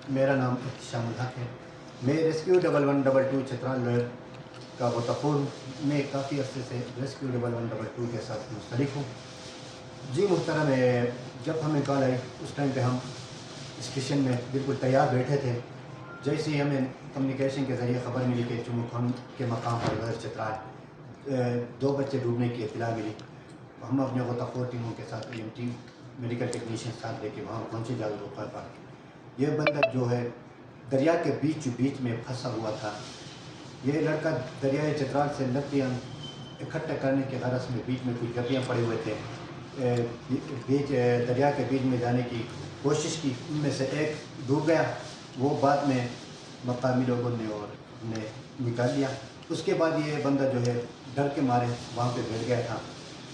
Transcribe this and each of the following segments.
میرا نام احتشام الحق ہے۔ میں ریسکیو 1112 چترال لوئر کا غوطہ میں کافی عرصے سے ریسکیو 1112 کے ساتھ مشترک ہوں۔ جی محترم، جب ہمیں کال آئی اس ٹائم پہ ہم اسٹیشن میں بالکل تیار بیٹھے تھے۔ جیسے ہی ہمیں کمیونیکیشن کے ذریعے خبر ملی کہ چموکھم کے مقام پر لوئر چترال 2 بچے ڈوبنے کی اطلاع ملی، ہم اپنے غوطہ خور ٹیموں کے ساتھ EMT میڈیکل ٹیکنیشین ساتھ لے کے وہاں پہنچے جال روپر پر۔ یہ بندہ جو ہے دریا کے بیچ میں پھنسا ہوا تھا۔ یہ لڑکا دریائے چترال سے لکڑیاں اکٹھا کرنے کے غرض میں بیچ میں کچھ گپیاں پڑے ہوئے تھے، دریا کے بیچ میں جانے کی کوشش کی، ان میں سے ایک ڈوب گیا، وہ بعد میں مقامی لوگوں نے نکال لیا۔ اس کے بعد یہ بندہ جو ہے ڈر کے مارے وہاں پہ بیٹھ گیا تھا۔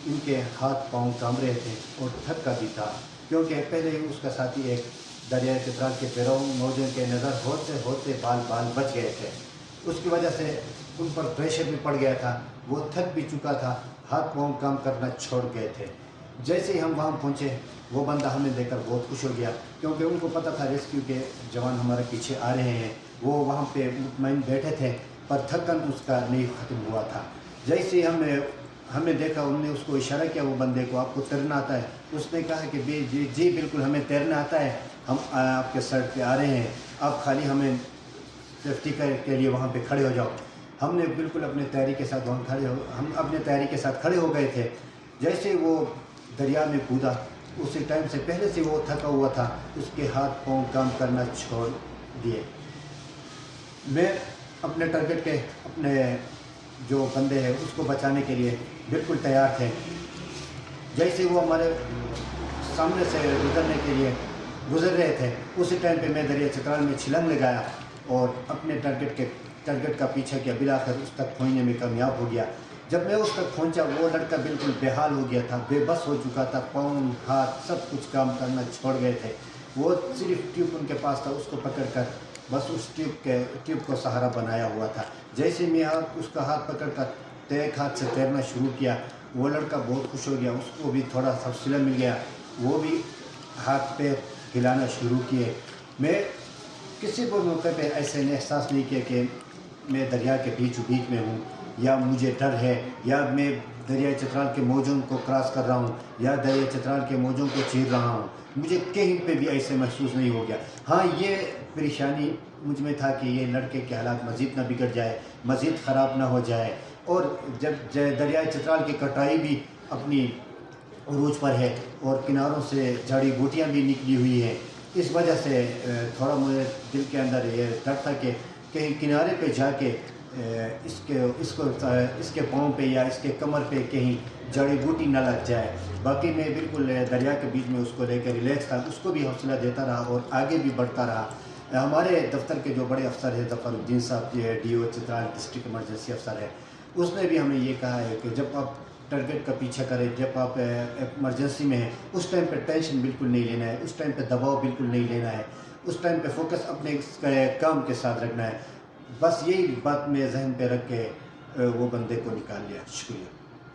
ان کے ہاتھ پاؤں کانپ رہے تھے اور تھکا بھی تھا، کیونکہ پہلے ہی اس کا ساتھی ایک دریائے چترال کے پیروں موجوں کے نظر ہوتے بال بچ گئے تھے۔ اس کی وجہ سے ان پر پریشر بھی پڑ گیا تھا، وہ تھک بھی چکا تھا، ہاتھ پاؤں کام کرنا چھوڑ گئے تھے۔ جیسے ہی ہم وہاں پہنچے وہ بندہ ہمیں دیکھ کر بہت خوش ہو گیا، کیونکہ ان کو پتہ تھا ریسکیو کے جوان ہمارے پیچھے آ رہے ہیں۔ وہ وہاں پہ مطمئن بیٹھے تھے، پر تھکن اس کا نہیں ختم ہوا تھا۔ جیسے ہی ہمیں دیکھا، انہوں نے اس کو اشارہ کیا، وہ بندے کو، آپ کو تیرنا آتا ہے؟ اس نے کہا کہ جی بالکل ہمیں تیرنا آتا ہے، ہم آپ کے سائڈ پہ آ رہے ہیں، آپ خالی ہمیں سیفٹی کے لیے وہاں پہ کھڑے ہو جاؤ۔ ہم نے بالکل اپنے تیاری کے ساتھ ہم اپنے تیاری کے ساتھ کھڑے ہو گئے تھے۔ جیسے وہ دریا میں کودا، اسی ٹائم سے پہلے سے وہ تھکا ہوا تھا، اس کے ہاتھ پاؤں کام کرنا چھوڑ دیے۔ میں اپنے ٹارگٹ کے اپنے جو بندے ہیں اس کو بچانے کے لیے بالکل تیار تھے۔ جیسے وہ ہمارے سامنے سے گزرنے کے لیے گزر رہے تھے، اسی ٹائم پہ میں دریا چترال میں چھلانگ لگایا اور اپنے ٹارگٹ کا پیچھا کیا، بالآخر اس تک پہنچنے میں کامیاب ہو گیا۔ جب میں اس تک پہنچا، وہ لڑکا بالکل بے حال ہو گیا تھا، بے بس ہو چکا تھا، پاؤں ہاتھ سب کچھ کام کرنا چھوڑ گئے تھے۔ وہ صرف ٹیوب ان کے پاس تھا، اس کو پکڑ کر بس اس ٹیوب کو سہارا بنایا ہوا تھا۔ جیسے میں اس کا ہاتھ پکڑ کر ایک ہاتھ سے تیرنا شروع کیا، وہ لڑکا بہت خوش ہو گیا، اس کو بھی تھوڑا حوصلہ مل گیا، وہ بھی ہاتھ پیر ہلانا شروع کیے۔ میں کسی بھی موقع پہ ایسے احساس نہیں کیا کہ میں دریا کے بیچ میں ہوں، یا مجھے ڈر ہے، یا میں دریائے چترال کے موجوں کو کراس کر رہا ہوں، یا دریائے چترال کے موجوں کو چیر رہا ہوں۔ مجھے کہیں پہ بھی ایسے محسوس نہیں ہو گیا۔ ہاں، یہ پریشانی مجھ میں تھا کہ یہ لڑکے کے حالات مزید نہ بگڑ جائے، مزید خراب نہ ہو جائے، اور جب دریائے چترال کی کٹائی بھی اپنی عروج پر ہے اور کناروں سے جڑی بوٹیاں بھی نکلی ہوئی ہیں، اس وجہ سے تھوڑا مجھے دل کے اندر یہ ڈر تھا کہ کہیں کنارے پہ جا کے اس کے پاؤں پہ یا اس کے کمر پہ کہیں جڑی بوٹی نہ لگ جائے۔ باقی میں بالکل دریا کے بیچ میں اس کو لے کے ریلیکس تھا، اس کو بھی حوصلہ دیتا رہا اور آگے بھی بڑھتا رہا۔ ہمارے دفتر کے جو بڑے افسر ہیں، ظفر الدین صاحب، DO چترال ڈسٹرکٹ ایمرجنسی افسر ہے، اس نے بھی ہمیں یہ کہا ہے کہ جب آپ ٹارگٹ کا پیچھا کریں، جب آپ ایمرجنسی میں ہیں، اس ٹائم پہ ٹینشن بالکل نہیں لینا ہے، اس ٹائم پہ دباؤ بالکل نہیں لینا ہے، اس ٹائم پہ فوکس اپنے کام کے ساتھ رکھنا ہے۔ بس یہی بات میں ذہن پہ رکھ کے وہ بندے کو نکال لیا۔ شکریہ۔